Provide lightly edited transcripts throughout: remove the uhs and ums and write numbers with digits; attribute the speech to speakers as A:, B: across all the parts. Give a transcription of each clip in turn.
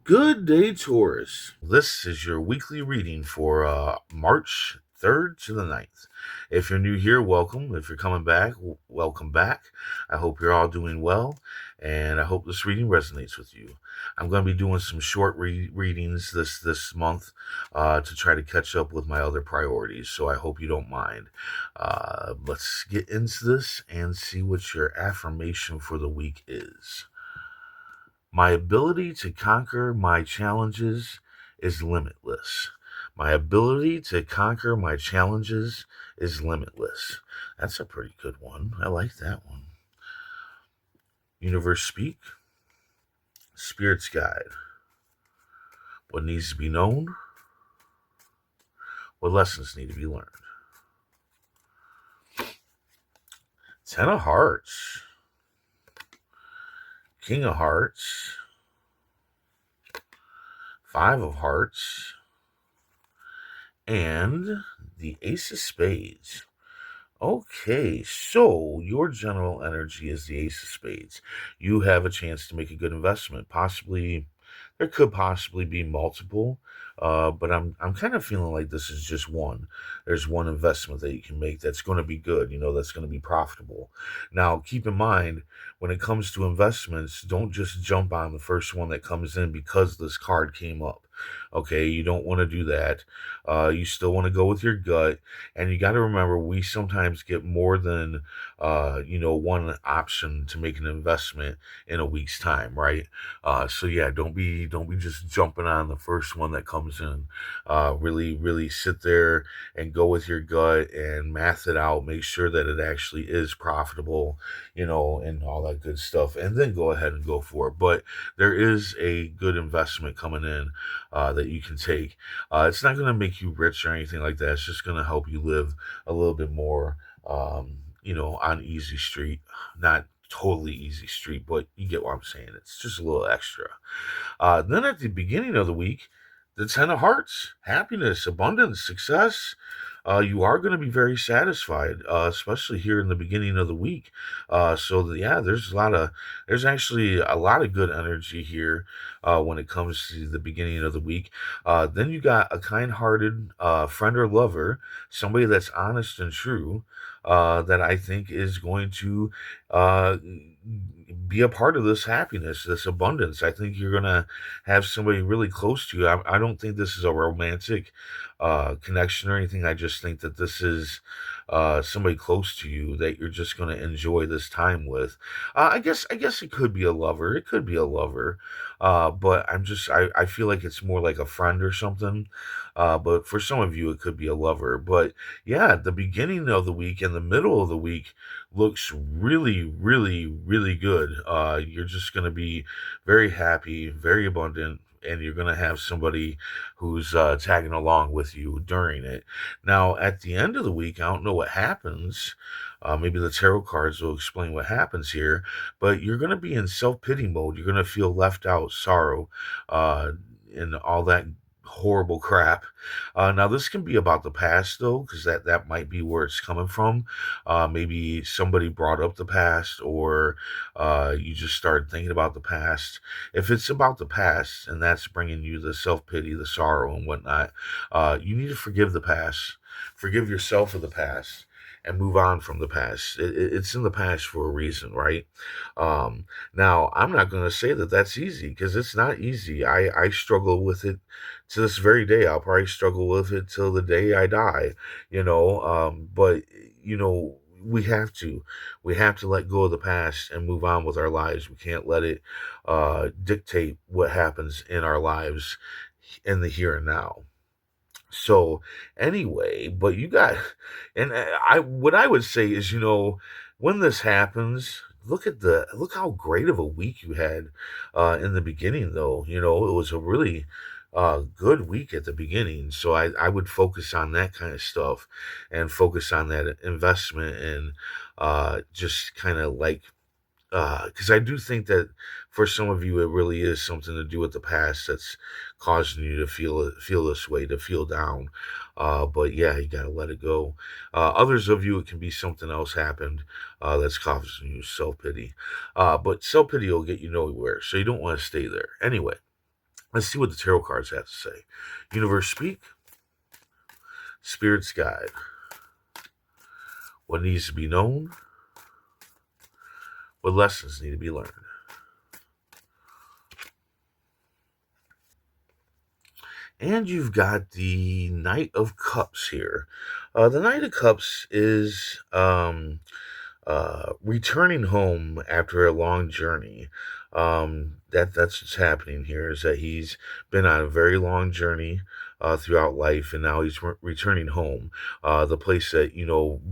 A: Good day, Taurus. This is your weekly reading for March 3rd to the 9th. If you're new here, welcome. If you're coming back, welcome back. I hope you're all doing well, and I hope this reading resonates with you. I'm going to be doing some short readings this month to try to catch up with my other priorities, so I hope you don't mind. Let's get into this and see what your affirmation for the week is. My ability to conquer my challenges is limitless. My ability to conquer my challenges is limitless. That's a pretty good one. I like that one. Universe speak, spirits guide. What needs to be known? What lessons need to be learned? Ten of Hearts, King of Hearts, Five of Hearts, and the Ace of Spades. Okay, so your general energy is the Ace of Spades. You have a chance to make a good investment. Possibly, there could possibly be multiple, but I'm kind of feeling like this is just one. There's one investment that you can make that's going to be good. That's going to be profitable. Now, keep in mind when it comes to investments, don't just jump on the first one that comes in because this card came up. Okay, you don't want to do that. You still want to go with your gut, and you got to remember we sometimes get more than one option to make an investment in a week's time, right? So yeah, don't be just jumping on the first one that comes in. Really sit there and go with your gut and math it out. Make sure that it actually is profitable, and all that good stuff, and then go ahead and go for it. But there is a good investment coming in that you can take. It's not going to make you rich or anything like that. It's just going to help you live a little bit more, on easy street. Not totally easy street, but you get what I'm saying. It's just a little extra. Then at the beginning of the week, the Ten of Hearts, happiness, abundance, success. You are going to be very satisfied, especially here in the beginning of the week. Yeah, there's actually a lot of good energy here when it comes to the beginning of the week. Then you got a kind-hearted friend or lover, somebody that's honest and true, that I think is going to uh, be a part of this happiness, this abundance. I think you're gonna have somebody really close to you. I don't think this is a romantic connection or anything. I just think that this is somebody close to you that you're just gonna enjoy this time with. I guess it could be a lover. It could be a lover, but I feel like it's more like a friend or something. But for some of you, it could be a lover. But yeah, the beginning of the week and the middle of the week looks really, really, really good. You're just going to be very happy, very abundant, and you're going to have somebody who's tagging along with you during it. Now, at the end of the week, I don't know what happens. Maybe the tarot cards will explain what happens here, but you're going to be in self pity mode. You're going to feel left out, sorrow, uh, and all that horrible crap. Now, this can be about the past, though, because that might be where it's coming from. Maybe somebody brought up the past, or you just started thinking about the past. If it's about the past and that's bringing you the self pity, the sorrow, and whatnot, you need to forgive the past, forgive yourself of the past. And move on from the past. It's in the past for a reason, right? Now, I'm not going to say that that's easy because it's not easy. I struggle with it to this very day. I'll probably struggle with it till the day I die, but we have to. We have to let go of the past and move on with our lives. We can't let it dictate what happens in our lives in the here and now. So anyway, but you got, and I what I would say is, when this happens, look how great of a week you had in the beginning, though. It was a really good week at the beginning. So I would focus on that kind of stuff and focus on that investment and just kind of like because I do think that for some of you, it really is something to do with the past that's causing you to feel this way, to feel down. But yeah, you gotta let it go. Others of you, it can be something else happened that's causing you self pity. But self pity will get you nowhere, so you don't want to stay there. Anyway, Let's see what the tarot cards have to say. Universe speak, spirits guide. What needs to be known? What lessons need to be learned? And you've got the Knight of Cups here. The Knight of Cups is returning home after a long journey. That's what's happening here is that he's been on a very long journey throughout life, and now he's returning home, the place that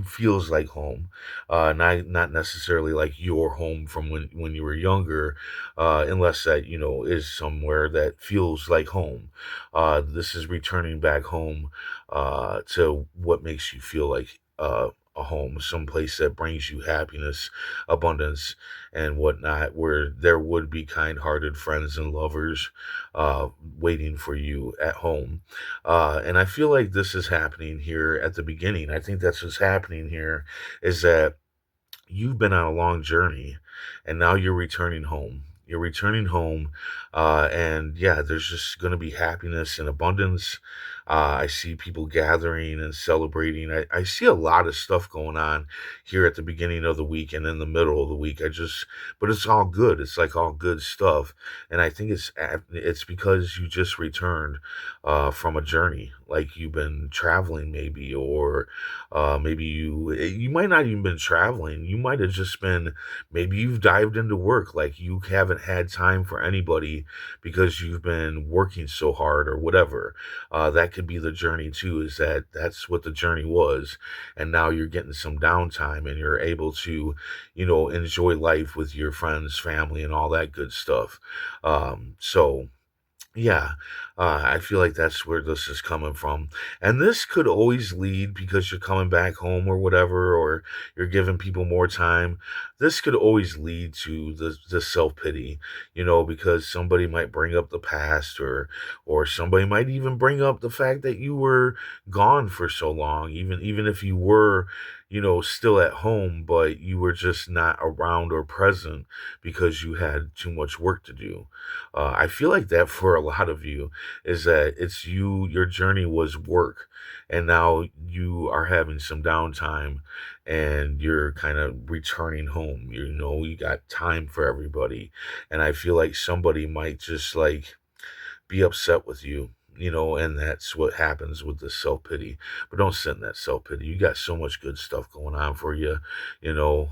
A: feels like home, not necessarily like your home from when you were younger, unless that is somewhere that feels like home. This is returning back home to what makes you feel like a home, someplace that brings you happiness, abundance, and whatnot, where there would be kind hearted friends and lovers waiting for you at home. And I feel like this is happening here at the beginning. I think that's what's happening here is that you've been on a long journey and now you're returning home. You're returning home, and yeah, there's just going to be happiness and abundance. I see people gathering and celebrating. I see a lot of stuff going on here at the beginning of the week and in the middle of the week. But it's all good. It's like all good stuff, and I think it's because you just returned from a journey, like you've been traveling maybe, or maybe you might not even been traveling. You might have just been maybe you've dived into work, like you haven't had time for anybody because you've been working so hard or whatever. That could be the journey too. Is that's what the journey was, and now you're getting some downtime and you're able to, enjoy life with your friends, family, and all that good stuff. So yeah, I feel like that's where this is coming from. And this could always lead because you're coming back home or whatever, or you're giving people more time. This could always lead to the self pity, because somebody might bring up the past, or somebody might even bring up the fact that you were gone for so long, even if you were, still at home, but you were just not around or present because you had too much work to do. I feel like that for a lot of you is that it's your journey was work, and now you are having some downtime and you're kind of returning home. You got time for everybody. And I feel like somebody might just like be upset with you. And that's what happens with the self pity. But don't send that self pity. You got so much good stuff going on for you. You know,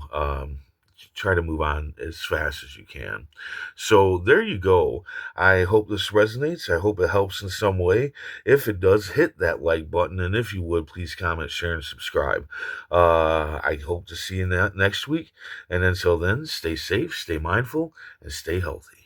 A: try to move on as fast as you can. So there you go. I hope this resonates. I hope it helps in some way. If it does, hit that like button. And if you would, please comment, share, and subscribe. I hope to see you next week. And until then, stay safe, stay mindful, and stay healthy.